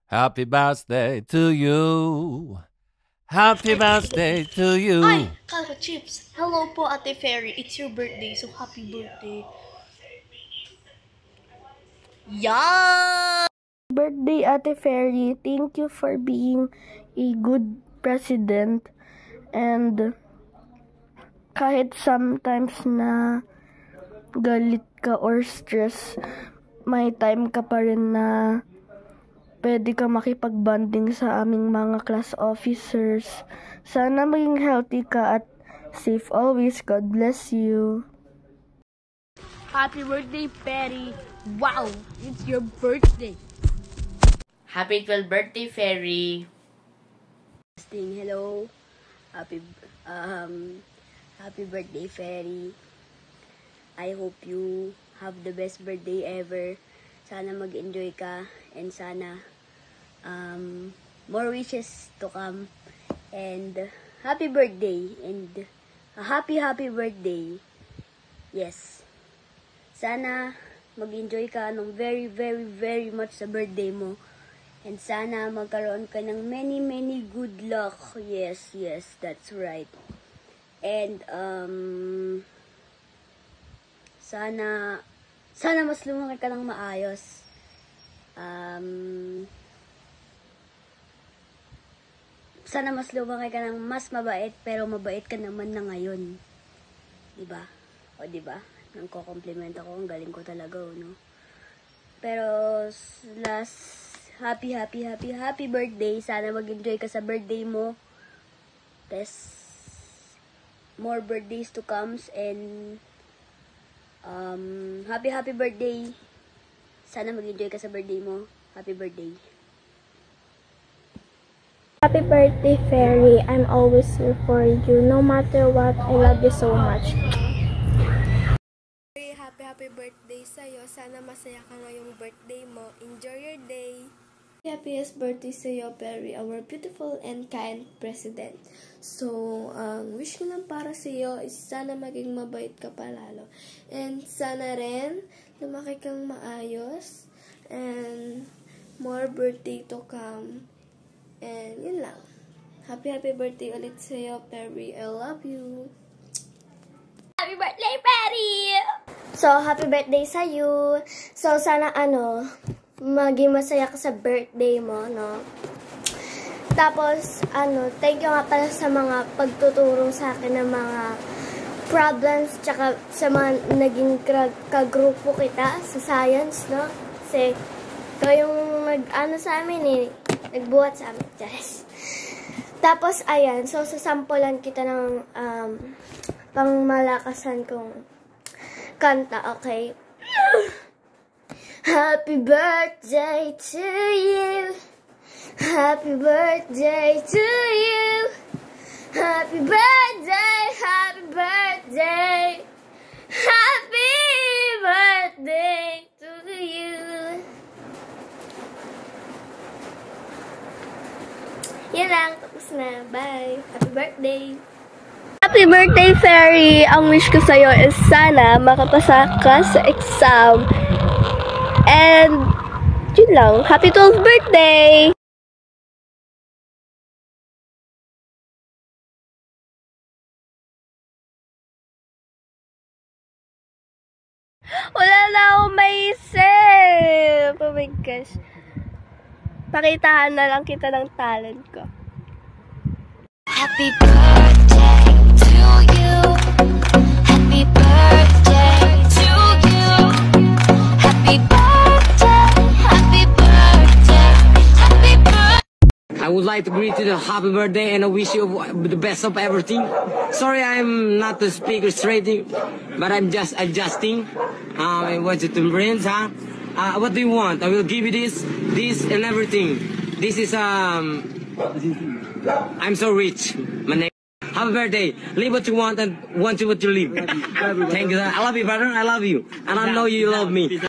Happy birthday to you. Happy birthday to you. Ay, Kalka Chips. Hello po, Ate Fairy. It's your birthday, so happy birthday. Yeah! Birthday, Ate Fairy. Thank you for being a good president. And kahit sometimes na galit ka or stress, may time ka pa rin na pwede ka makipag-bonding sa aming mga class officers. Sana maging healthy ka at safe always. God bless you. Happy birthday, Fairy. Wow, it's your birthday. Happy 12th birthday, Fairy. Hello. Happy birthday, Fairy. I hope you have the best birthday ever. Sana mag-enjoy ka and sana more wishes to come. And happy birthday and a happy birthday. Yes. Sana mag-enjoy ka ng very much sa birthday mo. And sana magkaroon ka ng many good luck. Yes, that's right. And sana mas lumaki ka ng maayos. Sana mas lumaki ka ng mas mabait, pero mabait ka naman na ngayon. Diba? O diba? Nangko-compliment ako, ang galing ko talaga, no? Pero happy birthday. Sana mag-enjoy ka sa birthday mo. There's more birthdays to come and happy birthday. Sana mag-enjoy ka sa birthday mo. Happy birthday. Happy birthday, Fairy. I'm always here for you. No matter what, I love you so much. Happy birthday sa'yo. Sana masaya ka ngayong birthday mo. Enjoy your day. Happiest birthday sa'yo, Perry, our beautiful and kind president. So, wish ko lang para sa'yo is sana maging mabait ka palalo. And sana rin, lumaki kang maayos. And more birthday to come. And yun lang. Happy birthday ulit sa'yo, Perry. I love you. Happy birthday, Fairy! So, happy birthday sa'yo. So, sana maging masaya ka sa birthday mo, no? Tapos, thank you nga pala sa mga pagtuturo sa akin ng mga problems, tsaka sa mga naging kagrupo kita sa science, no? Kasi, kayong sa amin, nagbuhat sa amin, Charis. Tapos, ayan, so, sasampulan kita ng, pangmalakasan kong kanta, okay? Happy birthday to you. Happy birthday to you. Happy birthday, happy birthday. Happy birthday to you. Yan lang, tapos na. Bye. Happy birthday. Happy birthday, Fairy! Ang wish ko sa'yo is sana makapasa ka sa exam. And, yun lang. Happy 12th birthday! Wala na akong maisip! Oh my gosh. Pakitaan na lang kita ng talent ko. Happy birthday to you. Happy birthday to you. Happy birthday, happy birthday, happy birthday. I would like to greet you the happy birthday and I wish you the best of everything. Sorry I'm not the speaker straight, but I'm just adjusting. What's it in brains, huh? What do you want? I will give you this and everything. This is I'm so rich. My name. Happy birthday. Live what you want and want what you live. Thank you. I love you, brother. I love you. And I know you love me. Happy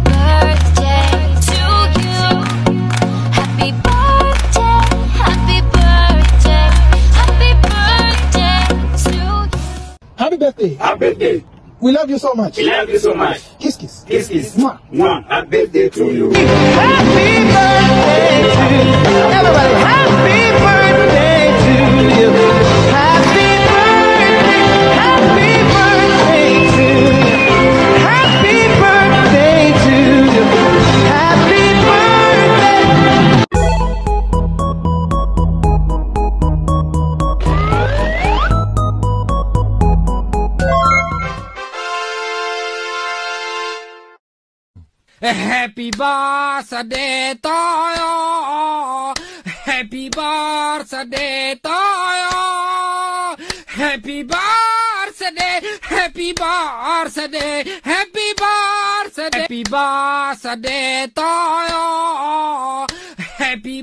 birthday, happy birthday, happy birthday. Happy birthday. Happy birthday. We love you so much. We love you so much. Kiss, kiss. Kiss, kiss. Mwah. Mwah. Happy birthday to you. Happy birthday to you. Everybody, happy birthday to you. Happy birthday to you. Happy birthday to you. Happy birthday. Happy birthday to you. Happy birthday to you. Happy birthday. Happy birthday. Happy birthday. Happy birthday to you. Happy